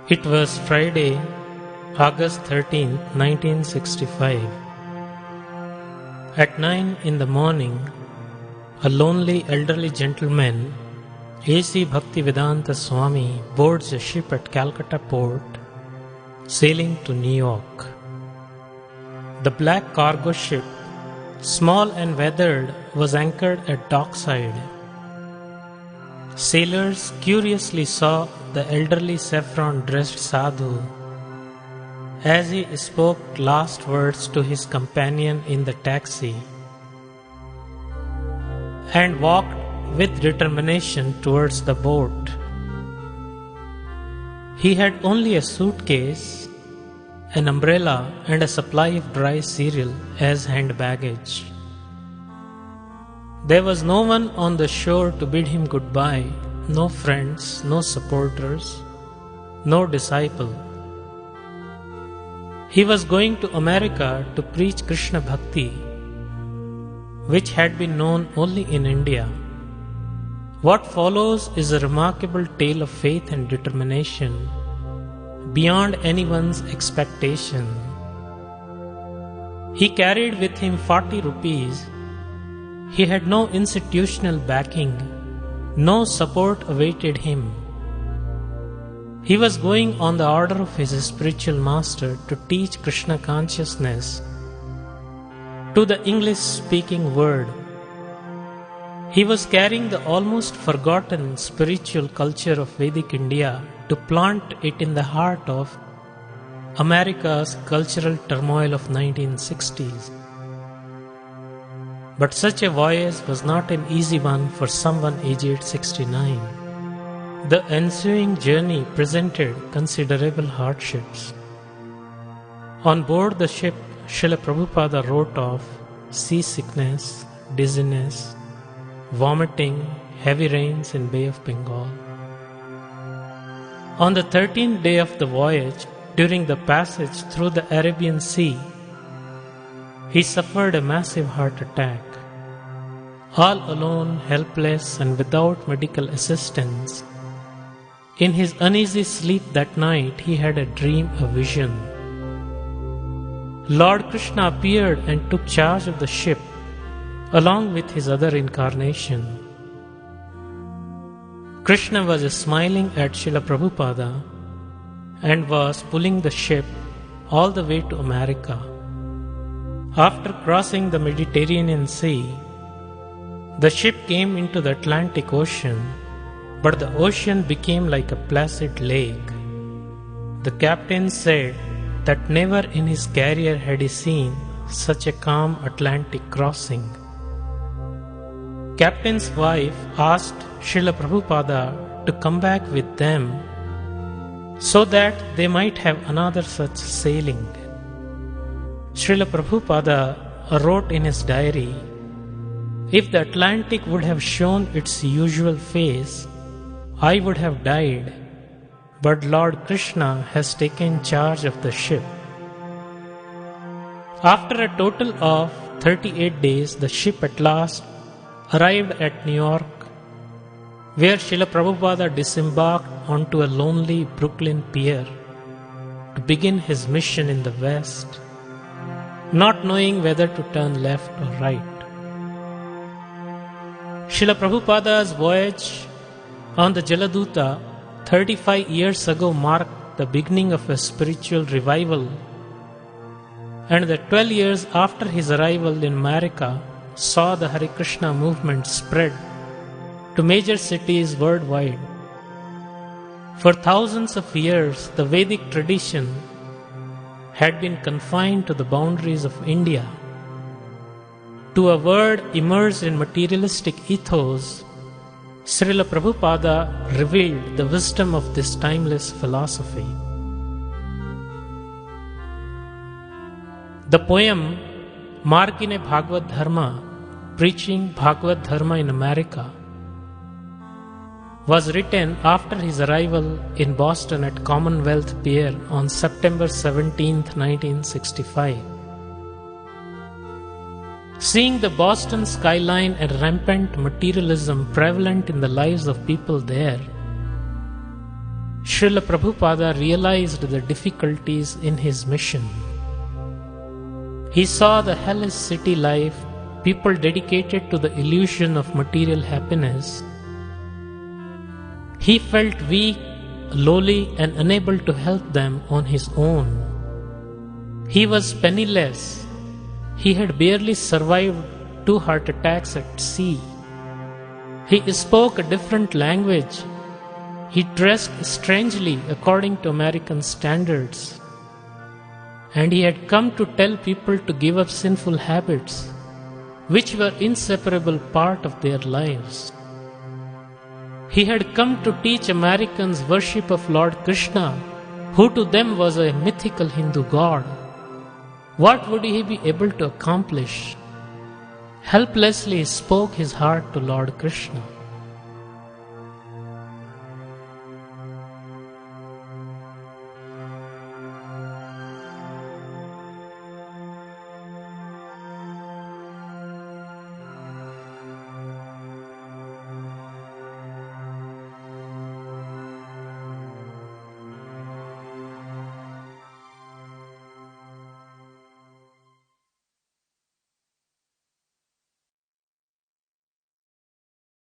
It was Friday, August 13, 1965. At 9 in the morning, a lonely elderly gentleman, A.C. Bhaktivedanta Swami, boards a ship at Calcutta port, sailing to New York. The black cargo ship, small and weathered, was anchored at dockside. Sailors curiously saw the elderly saffron-dressed sadhu as he spoke last words to his companion in the taxi and walked with determination towards the boat. He had only a suitcase, an umbrella, and a supply of dry cereal as hand baggage. There was no one on the shore to bid him goodbye, no friends, no supporters, no disciple. He was going to America to preach Krishna Bhakti, which had been known only in India. What follows is a remarkable tale of faith and determination beyond anyone's expectation. He carried with him 40 rupees. He had no institutional backing, no support awaited him. He was going on the order of his spiritual master to teach Krishna consciousness to the English-speaking world. He was carrying the almost forgotten spiritual culture of Vedic India to plant it in the heart of America's cultural turmoil of 1960s. But such a voyage was not an easy one for someone aged 69. The ensuing journey presented considerable hardships. On board the ship, Srila Prabhupada wrote of seasickness, dizziness, vomiting, heavy rains in Bay of Bengal. On the 13th day of the voyage, during the passage through the Arabian Sea, he suffered a massive heart attack. All alone, helpless, and without medical assistance, in his uneasy sleep that night, he had a dream, a vision. Lord Krishna appeared and took charge of the ship, along with his other incarnation. Krishna was smiling at Srila Prabhupada and was pulling the ship all the way to America. After crossing the Mediterranean Sea, the ship came into the Atlantic Ocean, but the ocean became like a placid lake. The captain said that never in his career had he seen such a calm Atlantic crossing. Captain's wife asked Srila Prabhupada to come back with them so that they might have another such sailing. Srila Prabhupada wrote in his diary, "If the Atlantic would have shown its usual face, I would have died, but Lord Krishna has taken charge of the ship." After a total of 38 days, the ship at last arrived at New York, where Srila Prabhupada disembarked onto a lonely Brooklyn pier to begin his mission in the West, not knowing whether to turn left or right. Srila Prabhupada's voyage on the Jaladuta 35 years ago marked the beginning of a spiritual revival, and the 12 years after his arrival in America saw the Hare Krishna movement spread to major cities worldwide. For thousands of years, the Vedic tradition had been confined to the boundaries of India. To a world immersed in materialistic ethos, Srila Prabhupada revealed the wisdom of this timeless philosophy. The poem Margine Bhagavad Dharma, preaching Bhagavad Dharma in America, was written after his arrival in Boston at Commonwealth Pier on September 17, 1965. Seeing the Boston skyline and rampant materialism prevalent in the lives of people there, Srila Prabhupada realized the difficulties in his mission. He saw the hellish city life, people dedicated to the illusion of material happiness. He felt weak, lowly, and unable to help them on his own. He was penniless. He had barely survived 2 heart attacks at sea. He spoke a different language. He dressed strangely according to American standards. And he had come to tell people to give up sinful habits, which were inseparable part of their lives. He had come to teach Americans worship of Lord Krishna, who to them was a mythical Hindu god. What would he be able to accomplish? Helplessly spoke his heart to Lord Krishna.